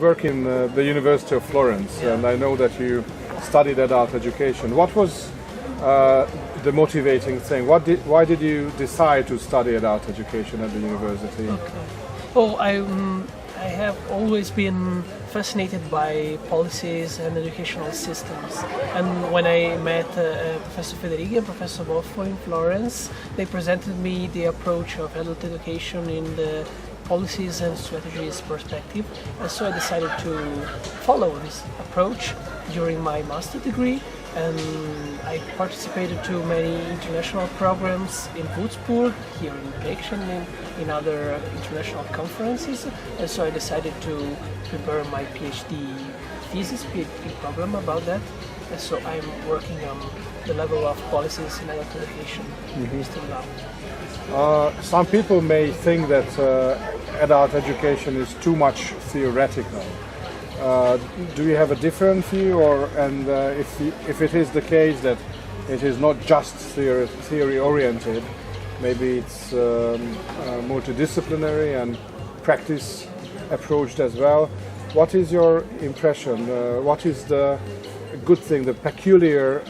work in the University of Florence, and I know that you studied adult education. What was the motivating thing? Why did you decide to study adult education at the university? Okay. Oh, I have always been fascinated by policies and educational systems. And when I met Professor Federighi and Professor Boffo in Florence, they presented me the approach of adult education in the policies and strategies perspective. And so I decided to follow this approach during my master degree. And I participated to many international programs in Würzburg, here in Pécs, and in other international conferences. And so I decided to prepare my PhD thesis, PhD program about that. And so I'm working on the level of policies in adult education still now. Some people may think that adult education is too much theoretical. Do you have a different view, and if it is the case that it is not just theory oriented, maybe it's multidisciplinary and practice approached as well? What is your impression? What is the good thing, the peculiar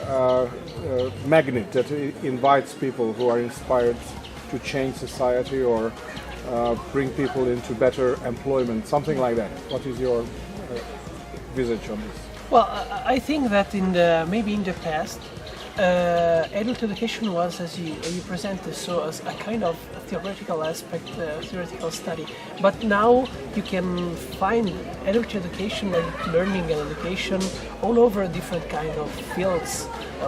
magnet that invites people who are inspired to change society or bring people into better employment, something like that? What is your visage on this? Well, I think that maybe in the past, adult education was, as you presented, so as a kind of theoretical aspect, theoretical study. But now you can find adult education and learning and education all over different kind of fields,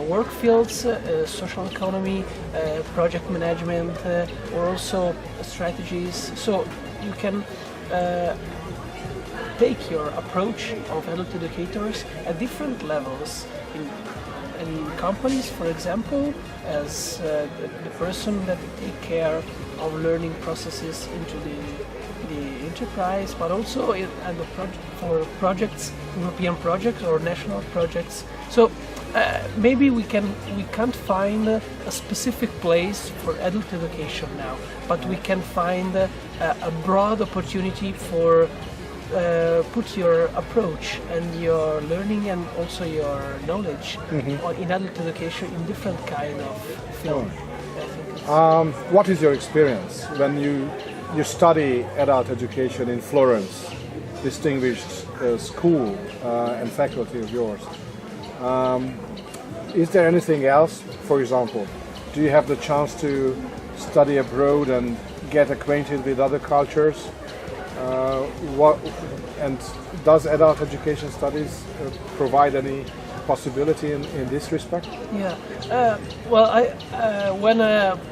work fields, social economy, project management, or also strategies. So you can take your approach of adult educators at different levels in companies, for example, as the person that take care of learning processes into the enterprise, but also for projects, European projects or national projects. So maybe we can't find a specific place for adult education now, but we can find a broad opportunity for put your approach and your learning and also your knowledge in adult education in different kind of field. What is your experience when you study adult education in Florence, distinguished school and faculty of yours? Is there anything else? For example, do you have the chance to study abroad and get acquainted with other cultures? And does adult education studies provide any possibility in this respect? Yeah. Well, when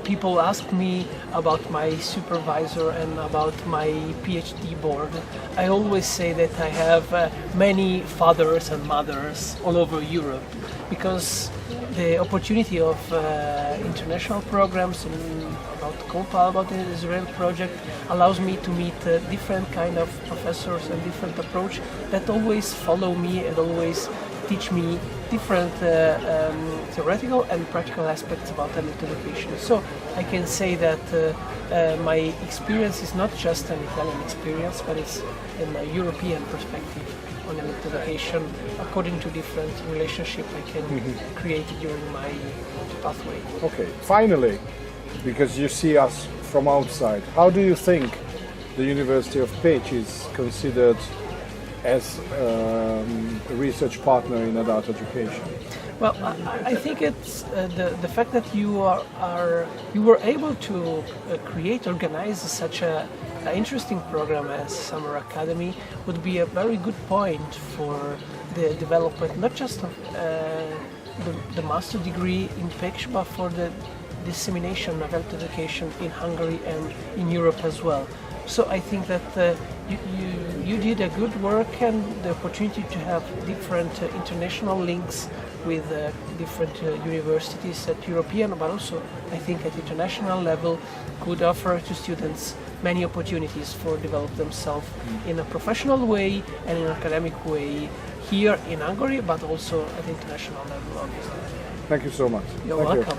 people ask me about my supervisor and about my PhD board, I always say that I have many fathers and mothers all over Europe, because the opportunity of international programs and about COPA, about the Israel project, allows me to meet different kind of professors and different approach that always follow me and always teach me different theoretical and practical aspects about adult education. So I can say that my experience is not just an Italian experience, but it's in a European perspective on adult education, according to different relationship I can create during my pathway. Okay, finally, because you see us from outside, how do you think the University of Pécs is considered as a research partner in adult education? Well, I think it's the fact that you were able to organize such an interesting program as Summer Academy would be a very good point for the development, not just of the master degree in Pécs, but for the dissemination of adult education in Hungary and in Europe as well. So I think that you did a good work, and the opportunity to have different international links with different universities at European, but also I think at international level, could offer to students many opportunities for develop themselves in a professional way and in an academic way here in Hungary, but also at the international level, obviously. Thank you so much. You're welcome.